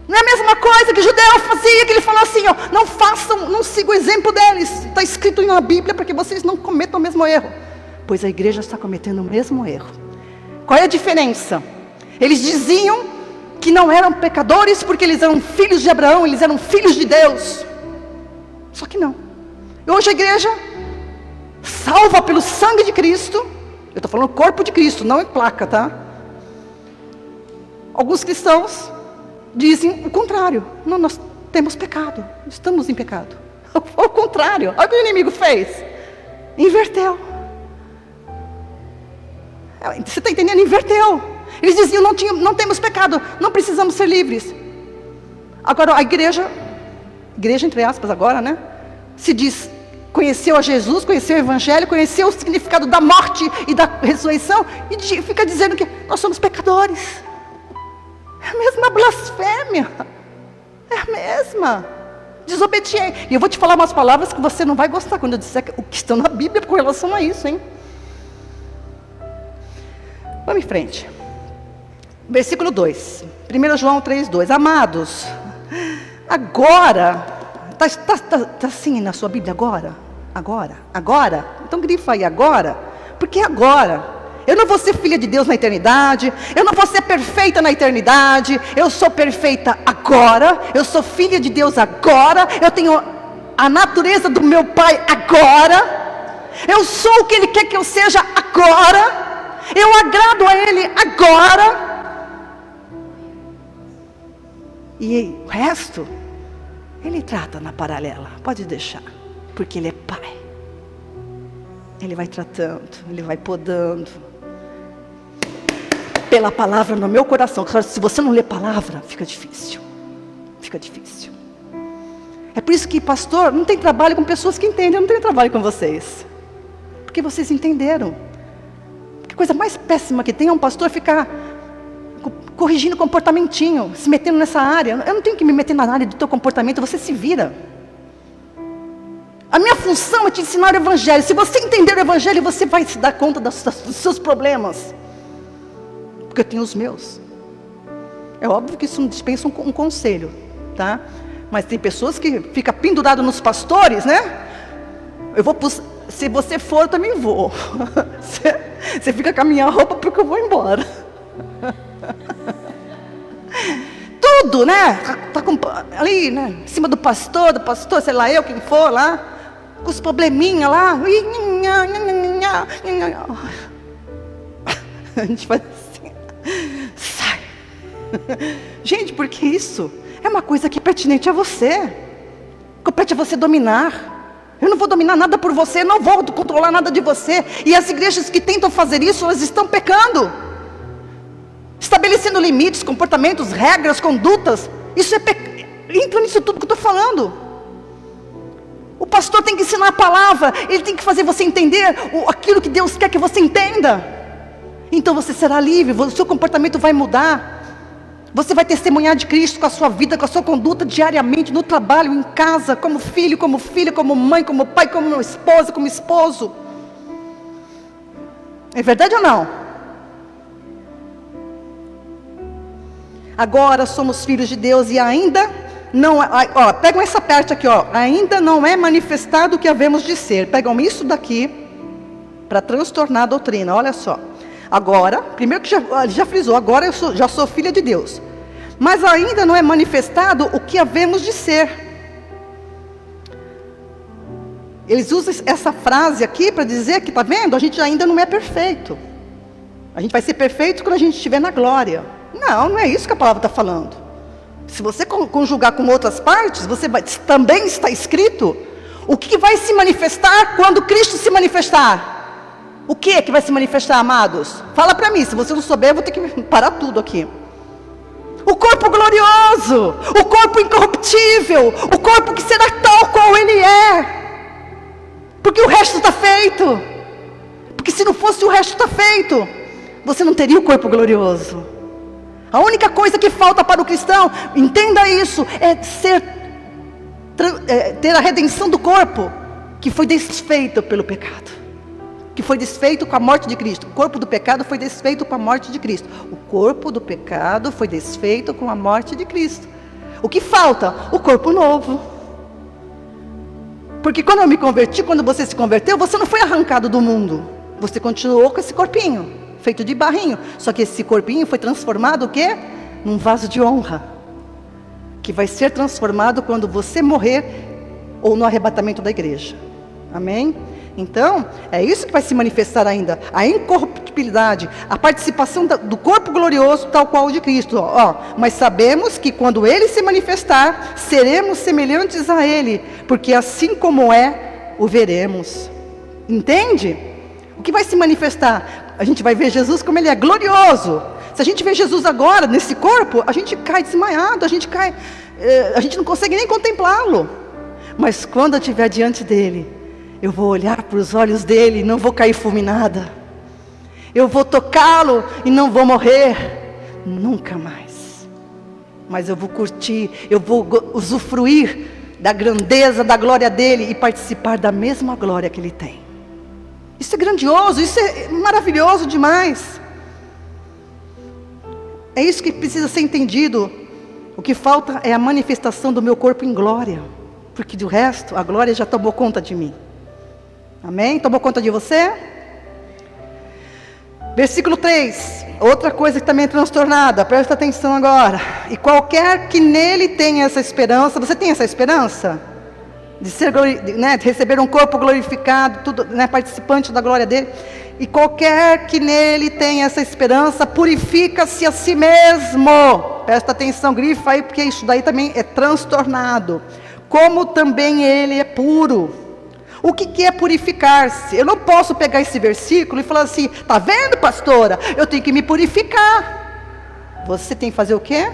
Não é a mesma coisa que o judeu fazia, que ele falou assim, ó, não façam, não sigam o exemplo deles. Está escrito na Bíblia para que vocês não cometam o mesmo erro. Pois a igreja está cometendo o mesmo erro. Qual é a diferença? Eles diziam que não eram pecadores porque eles eram filhos de Abraão, eles eram filhos de Deus. Só que não. Hoje a igreja, salva pelo sangue de Cristo, eu estou falando corpo de Cristo, não em placa, tá? Alguns cristãos dizem o contrário. Não, nós temos pecado, estamos em pecado. Ao contrário, olha o que o inimigo fez. Inverteu. Você está entendendo? Inverteu. Eles diziam, não temos pecado, não precisamos ser livres. Agora a igreja entre aspas agora, né? Se diz, conheceu a Jesus, conheceu o Evangelho, conheceu o significado da morte e da ressurreição, e fica dizendo que nós somos pecadores. É a mesma blasfêmia. É a mesma. Desobediência. E eu vou te falar umas palavras que você não vai gostar quando eu disser o que estão na Bíblia com relação a isso, hein? Vamos em frente. Versículo 2. 1 João 3:2. Amados, agora... Está assim na sua Bíblia agora? Agora? Então grifa aí agora. Porque agora. Eu não vou ser filha de Deus na eternidade. Eu não vou ser perfeita na eternidade. Eu sou perfeita agora. Eu sou filha de Deus agora. Eu tenho a natureza do meu Pai agora. Eu sou o que Ele quer que eu seja agora. Eu agrado a Ele agora. E o resto... Ele trata na paralela, pode deixar, porque Ele é Pai. Ele vai tratando, Ele vai podando. Pela palavra no meu coração. Se você não lê palavra, fica difícil. Fica difícil. É por isso que, pastor, não tem trabalho com pessoas que entendem. Eu não tenho trabalho com vocês. Porque vocês entenderam. Que coisa mais péssima que tem é um pastor ficar... corrigindo comportamentinho, se metendo nessa área. Eu não tenho que me meter na área do teu comportamento, você se vira. A minha função é te ensinar o Evangelho. Se você entender o Evangelho, você vai se dar conta dos seus problemas. Porque eu tenho os meus. É óbvio que isso não dispensa um conselho, tá? Mas tem pessoas que ficam penduradas nos pastores, né? Se você for, eu também vou. Você fica com a minha roupa porque eu vou embora. Tudo, né? Tá ali, né? Em cima do pastor, sei lá, eu, quem for lá. Com os probleminha lá. A gente faz assim. Sai. Gente, porque isso é uma coisa que é pertinente a você. Compete a você dominar. Eu não vou dominar nada por você, não vou controlar nada de você. E as igrejas que tentam fazer isso, elas estão pecando. Estabelecendo limites, comportamentos, regras, condutas. Isso entra nisso tudo que eu estou falando. O pastor tem que ensinar a palavra. Ele tem que fazer você entender aquilo que Deus quer que você entenda. Então você será livre, o seu comportamento vai mudar. Você vai testemunhar de Cristo com a sua vida, com a sua conduta diariamente, no trabalho, em casa, como filho, como filha, como mãe, como pai, como esposa, como esposo. É verdade ou não? Agora somos filhos de Deus e ainda não... pegam essa parte aqui, ainda não é manifestado o que havemos de ser. Pegam isso daqui para transtornar a doutrina, olha só. Agora, primeiro que já frisou, agora já sou filha de Deus. Mas ainda não é manifestado o que havemos de ser. Eles usam essa frase aqui para dizer que, está vendo, a gente ainda não é perfeito. A gente vai ser perfeito quando a gente estiver na glória. Não é isso que a palavra está falando. Se você conjugar com outras partes, também está escrito o que vai se manifestar quando Cristo se manifestar. O que é que vai se manifestar, amados? Fala para mim, se você não souber, eu vou ter que parar tudo aqui. O corpo glorioso, o corpo incorruptível, o corpo que será tal qual ele é. Porque o resto está feito. Porque se não fosse o resto está feito, você não teria o corpo glorioso. A única coisa que falta para o cristão, entenda isso, é ter a redenção do corpo, que foi desfeito pelo pecado. Que foi desfeito com a morte de Cristo. O corpo do pecado foi desfeito com a morte de Cristo. O corpo do pecado foi desfeito com a morte de Cristo. O que falta? O corpo novo. Porque quando eu me converti, quando você se converteu, você não foi arrancado do mundo. Você continuou com esse corpinho, feito de barrinho. Só que esse corpinho foi transformado o quê? Num vaso de honra. Que vai ser transformado quando você morrer ou no arrebatamento da igreja. Amém? Então, é isso que vai se manifestar ainda. A incorruptibilidade, a participação do corpo glorioso tal qual o de Cristo. Mas sabemos que quando Ele se manifestar, seremos semelhantes a Ele. Porque assim como é, o veremos. Entende? O que vai se manifestar? A gente vai ver Jesus como Ele é glorioso. Se a gente vê Jesus agora, nesse corpo, a gente cai desmaiado, a gente não consegue nem contemplá-lo. Mas quando eu estiver diante dEle, eu vou olhar para os olhos dele e não vou cair fulminada. Eu vou tocá-lo e não vou morrer. Nunca mais. Mas eu vou curtir, eu vou usufruir da grandeza, da glória dele e participar da mesma glória que ele tem. Isso é grandioso, isso é maravilhoso demais. É isso que precisa ser entendido. O que falta é a manifestação do meu corpo em glória. Porque do resto, a glória já tomou conta de mim. Amém? Tomou conta de você? Versículo 3. Outra coisa que também é transtornada. Presta atenção agora. E qualquer que nele tenha essa esperança. Você tem essa esperança? De receber um corpo glorificado, tudo, participante da glória dele. E qualquer que nele tenha essa esperança, purifica-se a si mesmo. Presta atenção, grifa aí, porque isso daí também é transtornado. Como também ele é puro. O que é purificar-se? Eu não posso pegar esse versículo e falar assim, tá vendo, pastora? Eu tenho que me purificar. Você tem que fazer o quê?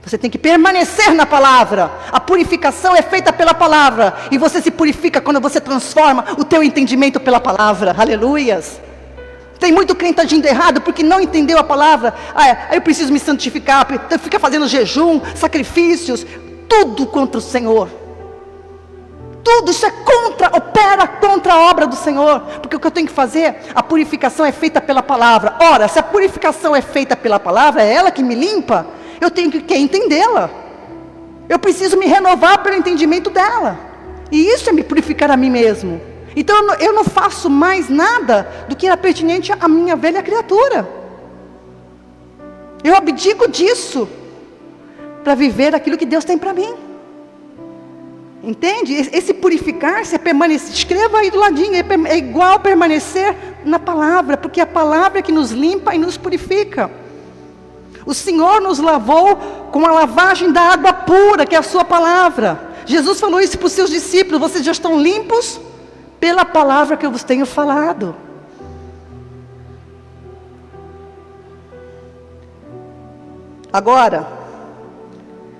Você tem que permanecer na palavra. A purificação é feita pela palavra. E você se purifica quando você transforma o teu entendimento pela palavra. Aleluias. Tem muito crente agindo errado porque não entendeu a palavra. Eu preciso me santificar. Fica fazendo jejum, sacrifícios, tudo contra o Senhor. Tudo isso opera contra a obra do Senhor. Porque o que eu tenho que fazer, a purificação é feita pela palavra. Ora, se a purificação é feita pela palavra, é ela que me limpa, eu tenho que entendê-la. Eu preciso me renovar pelo entendimento dela. E isso é me purificar a mim mesmo. Então eu não faço mais nada do que era pertinente à minha velha criatura. Eu abdico disso para viver aquilo que Deus tem para mim. Entende? Esse purificar-se é permanecer. Escreva aí do ladinho, é igual permanecer na palavra, porque é a palavra que nos limpa e nos purifica. O Senhor nos lavou com a lavagem da água pura, que é a sua palavra. Jesus falou isso para os seus discípulos: vocês já estão limpos pela palavra que eu vos tenho falado. Agora,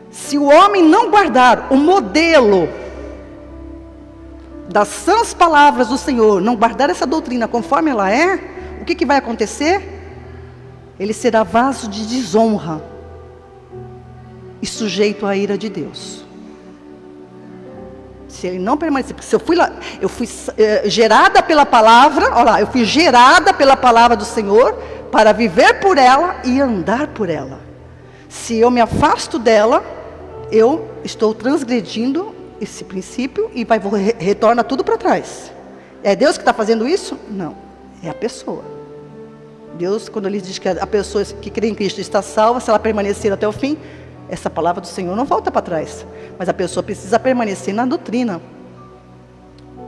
se o homem não guardar o modelo das sãs palavras do Senhor, não guardar essa doutrina conforme ela é, o que vai acontecer? Ele será vaso de desonra e sujeito à ira de Deus. Se ele não permanecer, porque se eu fui gerada pela palavra, olha lá, eu fui gerada pela palavra do Senhor para viver por ela e andar por ela. Se eu me afasto dela, eu estou transgredindo esse princípio e retorna tudo para trás. É Deus que está fazendo isso? Não, é a pessoa. Deus, quando Ele diz que a pessoa que crê em Cristo está salva, se ela permanecer até o fim, essa palavra do Senhor não volta para trás. Mas a pessoa precisa permanecer na doutrina.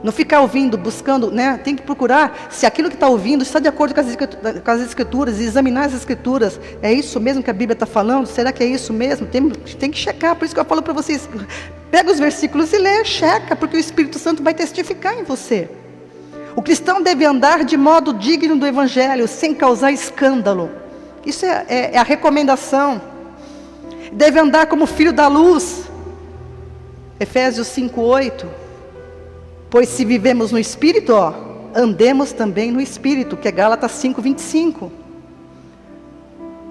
Não ficar ouvindo, buscando, né? Tem que procurar se aquilo que está ouvindo está de acordo com as Escrituras, e examinar as Escrituras. É isso mesmo que a Bíblia está falando? Será que é isso mesmo? Tem que checar. Por isso que eu falo para vocês, pega os versículos e lê, checa, porque o Espírito Santo vai testificar em você. O cristão deve andar de modo digno do Evangelho, sem causar escândalo. Isso é a recomendação. Deve andar como filho da luz. Efésios 5:8. Pois se vivemos no Espírito, andemos também no Espírito, que é Gálatas 5:25.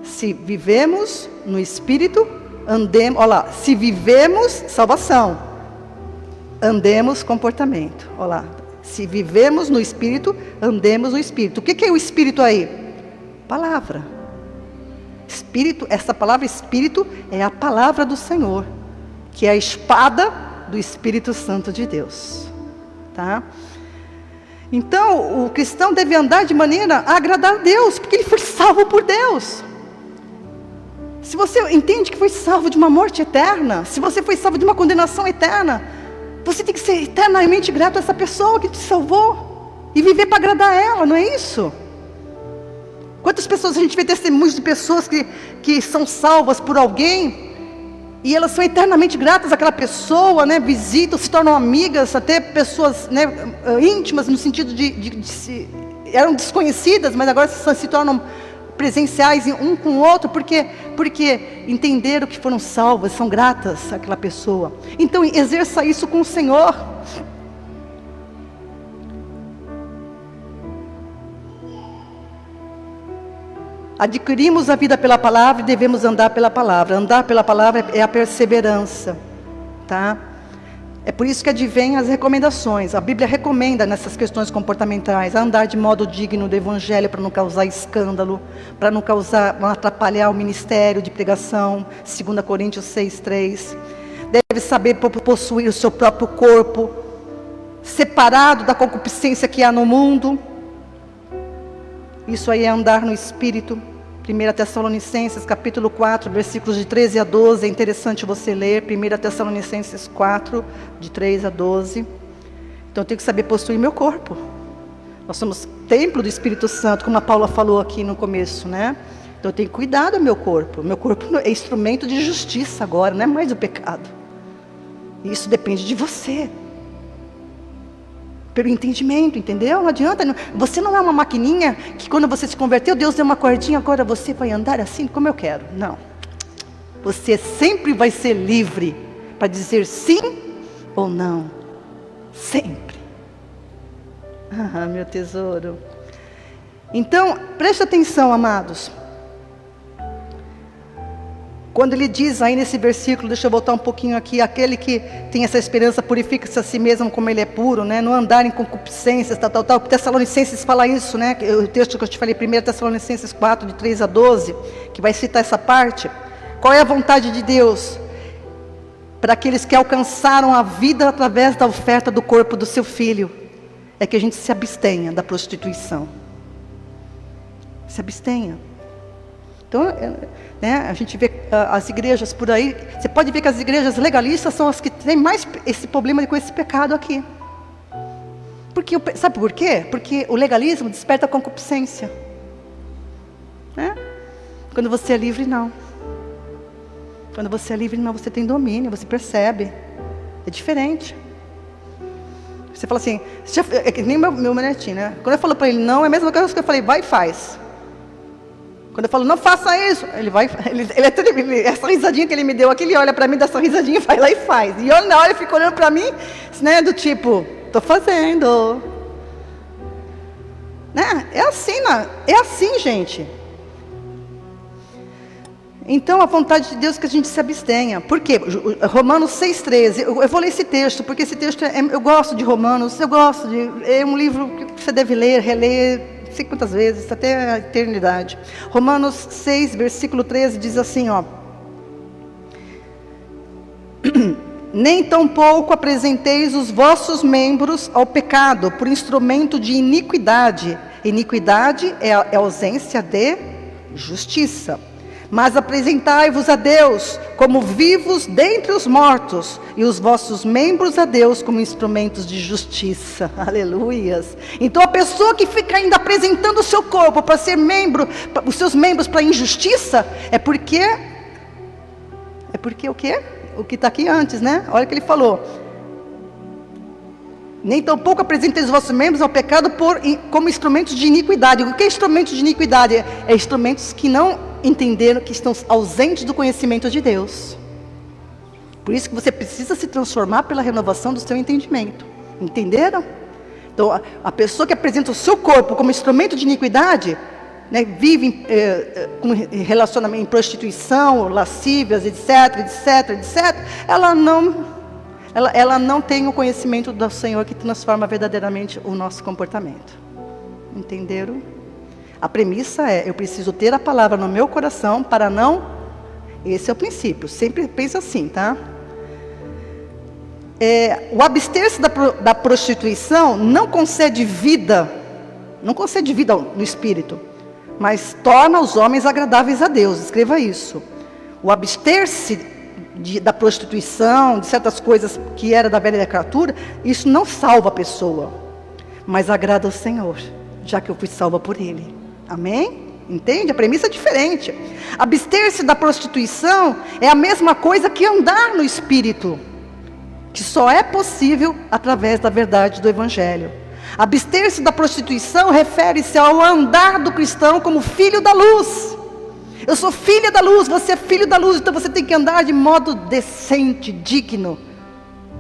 Se vivemos no Espírito, andemos, olha lá, se vivemos salvação, andemos comportamento, olha lá. Se vivemos no Espírito, andemos no Espírito. O que é o Espírito aí? Palavra. Espírito, essa palavra Espírito é a palavra do Senhor, que é a espada do Espírito Santo de Deus. Tá? Então, o cristão deve andar de maneira a agradar a Deus, porque ele foi salvo por Deus. Se você entende que foi salvo de uma morte eterna, se você foi salvo de uma condenação eterna, você tem que ser eternamente grato a essa pessoa que te salvou e viver para agradar ela, não é isso? Quantas pessoas a gente vê testemunhos de pessoas que são salvas por alguém e elas são eternamente gratas àquela pessoa, né? Visitam, se tornam amigas, até pessoas, né, íntimas, no sentido de eram desconhecidas, mas agora se tornam presenciais um com o outro, porque entenderam que foram salvas, são gratas àquela pessoa. Então exerça isso com o Senhor. Adquirimos a vida pela palavra e devemos andar pela palavra. Andar pela palavra é a perseverança, tá? É por isso que advém as recomendações. A Bíblia recomenda nessas questões comportamentais andar de modo digno do Evangelho, para não causar escândalo, para não atrapalhar o ministério de pregação. 2 Coríntios 6:3. Deve saber possuir o seu próprio corpo, separado da concupiscência que há no mundo. Isso aí é andar no Espírito. 1 Tessalonicenses capítulo 4, versículos de 13 a 12, é interessante você ler. 1 Tessalonicenses 4, de 13 a 12. Então eu tenho que saber possuir meu corpo. Nós somos templo do Espírito Santo, como a Paula falou aqui no começo, né? Então eu tenho que cuidar do meu corpo. Meu corpo é instrumento de justiça agora, não é mais do pecado. E isso depende de você. Pelo entendimento, entendeu? Não adianta, você não é uma maquininha que quando você se converteu, Deus deu uma cordinha, agora você vai andar assim como eu quero. Não. Você sempre vai ser livre para dizer sim ou não. Sempre. Ah, meu tesouro. Então, preste atenção, amados. Quando ele diz aí nesse versículo, deixa eu voltar um pouquinho aqui, aquele que tem essa esperança purifica-se a si mesmo como ele é puro, né? Não andar em concupiscências, tal. Tessalonicenses fala isso, né? O texto que eu te falei, 1 Tessalonicenses 4, de 3 a 12, que vai citar essa parte. Qual é a vontade de Deus? Para aqueles que alcançaram a vida através da oferta do corpo do seu filho, é que a gente se abstenha da prostituição. Se abstenha. Então, né, a gente vê as igrejas por aí, você pode ver que as igrejas legalistas são as que têm mais esse problema com esse pecado aqui. Porque, sabe por quê? Porque o legalismo desperta a concupiscência. Né? Quando você é livre, não. Quando você é livre, não, você tem domínio, você percebe. É diferente. Você fala assim, é que nem meu netinho, né? Quando eu falo para ele não, é a mesma coisa que eu falei, vai e faz. Quando eu falo, não faça isso, ele vai, essa risadinha que ele me deu aqui, ele olha para mim, dá essa risadinha, vai lá e faz. E eu na hora ele fica olhando para mim, né, do tipo, estou fazendo. Né? É assim, gente. Então, a vontade de Deus é que a gente se abstenha. Por quê? Romanos 6,13. Eu vou ler esse texto, porque esse texto, eu gosto de Romanos, é um livro que você deve ler, reler, não sei quantas vezes, até a eternidade. Romanos 6, versículo 13, diz assim, ó. Nem tampouco apresenteis os vossos membros ao pecado, por instrumento de iniquidade. Iniquidade é a ausência de justiça. Mas apresentai-vos a Deus como vivos dentre os mortos, e os vossos membros a Deus como instrumentos de justiça. Aleluias. Então a pessoa que fica ainda apresentando o seu corpo para ser membro, os seus membros para injustiça, é porque o quê? O que está aqui antes, né? Olha o que ele falou. Nem tampouco apresenteis os vossos membros ao pecado como instrumentos de iniquidade. O que é instrumento de iniquidade? É instrumentos que não entenderam, que estão ausentes do conhecimento de Deus. Por isso que você precisa se transformar pela renovação do seu entendimento. Entenderam? Então, a pessoa que apresenta o seu corpo como instrumento de iniquidade, né, vive com relacionamento em prostituição, lascívias, etc, ela não tem o conhecimento do Senhor que transforma verdadeiramente o nosso comportamento. Entenderam? A premissa é, eu preciso ter a palavra no meu coração para não... Esse é o princípio, sempre pensa assim, tá? O abster-se da prostituição não concede vida no espírito, mas torna os homens agradáveis a Deus. Escreva isso. O abster-se da prostituição, de certas coisas que era da velha criatura, isso não salva a pessoa, mas agrada ao Senhor, já que eu fui salva por Ele. Amém? Entende? A premissa é diferente. Abster-se da prostituição é a mesma coisa que andar no Espírito, que só é possível através da verdade do Evangelho. Abster-se da prostituição refere-se ao andar do cristão como filho da luz. Eu sou filha da luz, você é filho da luz, então você tem que andar de modo decente, digno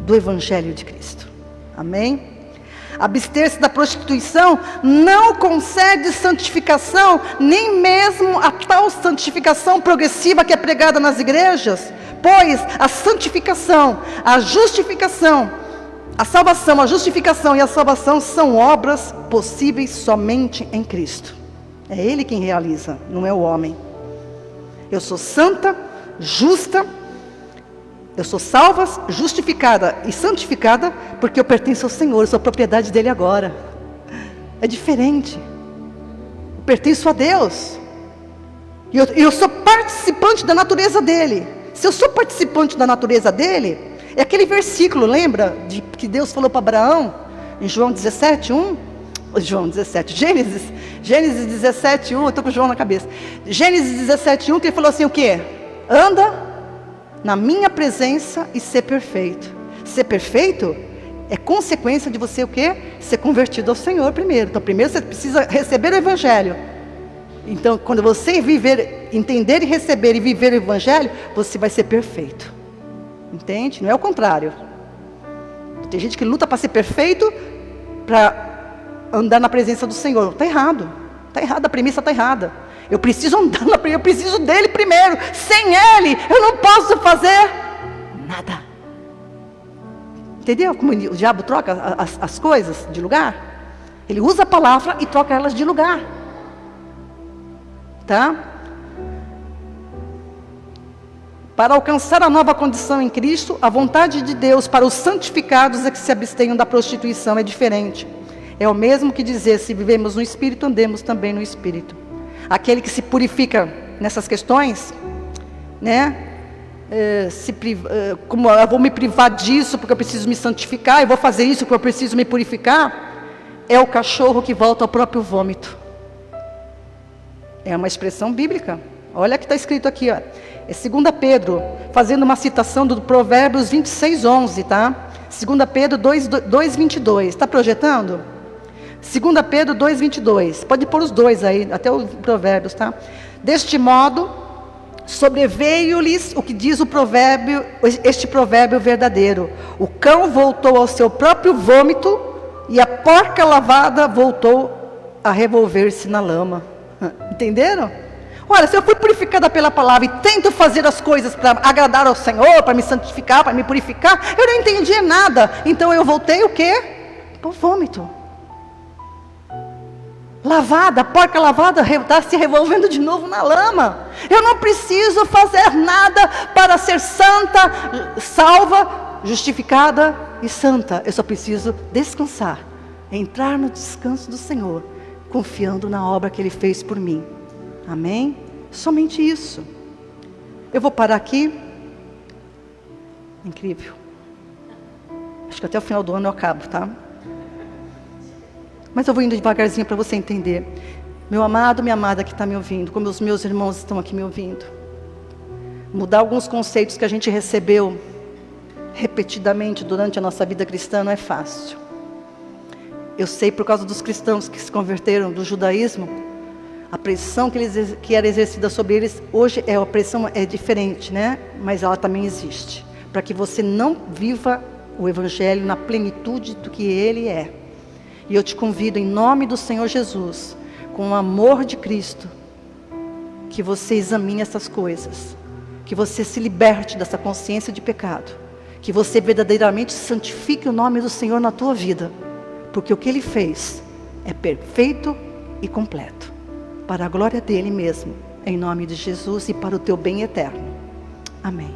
do Evangelho de Cristo. Amém? Abster-se da prostituição não concede santificação, nem mesmo a tal santificação progressiva que é pregada nas igrejas, pois a santificação, a justificação, a salvação, a justificação e a salvação são obras possíveis somente em Cristo. É Ele quem realiza, não é o homem. Eu sou santa, justa, eu sou salva, justificada e santificada porque eu pertenço ao Senhor, eu sou propriedade dEle agora. É diferente. Eu pertenço a Deus. E eu sou participante da natureza dEle. Se eu sou participante da natureza dEle, é aquele versículo, lembra? Que Deus falou para Abraão, em João 17:1? Gênesis 17:1, eu estou com o João na cabeça. Gênesis 17:1, que ele falou assim, o quê? Anda na minha presença e ser perfeito. Ser perfeito é consequência de você o quê? Ser convertido ao Senhor primeiro. Então primeiro você precisa receber o Evangelho. Então quando você entender e receber e viver o Evangelho, você vai ser perfeito. Entende? Não é o contrário. Tem gente que luta para ser perfeito, para andar na presença do Senhor. Está errado. Está errado, a premissa está errada. Eu preciso andar na presença, eu preciso dele primeiro. Sem ele, eu não posso fazer nada. Entendeu como o diabo troca as coisas de lugar? Ele usa a palavra e troca elas de lugar. Tá? Para alcançar a nova condição em Cristo, a vontade de Deus para os santificados é que se abstenham da prostituição, é diferente. É o mesmo que dizer, se vivemos no Espírito, andemos também no Espírito. Aquele que se purifica nessas questões, né? Como eu vou me privar disso porque eu preciso me santificar, eu vou fazer isso porque eu preciso me purificar, é o cachorro que volta ao próprio vômito. É uma expressão bíblica. Olha o que está escrito aqui, ó. É 2 Pedro, fazendo uma citação do Provérbios 26:11, tá? 2 Pedro 2:22. Está projetando? 2 Pedro 2:22. Pode pôr os dois aí, até os Provérbios, tá? Deste modo, sobreveio-lhes o que diz o provérbio, este provérbio verdadeiro: o cão voltou ao seu próprio vômito e a porca lavada voltou a revolver-se na lama. Entenderam? Olha, se eu fui purificada pela palavra e tento fazer as coisas para agradar ao Senhor, para me santificar, para me purificar, eu não entendi nada. Então eu voltei o quê? Para o vômito. Lavada, a porca lavada está se revolvendo de novo na lama. Eu não preciso fazer nada para ser santa, salva, justificada e santa. Eu só preciso descansar, entrar no descanso do Senhor, confiando na obra que Ele fez por mim. Amém? Somente isso. Eu vou parar aqui. Incrível. Acho que até o final do ano eu acabo, tá? Mas eu vou indo devagarzinho para você entender. Meu amado, minha amada que está me ouvindo, como os meus irmãos estão aqui me ouvindo. Mudar alguns conceitos que a gente recebeu repetidamente durante a nossa vida cristã não é fácil. Eu sei por causa dos cristãos que se converteram do judaísmo, a pressão que era exercida sobre eles, hoje a pressão é diferente, né? Mas ela também existe. Para que você não viva o Evangelho na plenitude do que ele é. E eu te convido em nome do Senhor Jesus, com o amor de Cristo, que você examine essas coisas. Que você se liberte dessa consciência de pecado. Que você verdadeiramente santifique o nome do Senhor na tua vida. Porque o que Ele fez é perfeito e completo. Para a glória dEle mesmo, em nome de Jesus e para o teu bem eterno. Amém.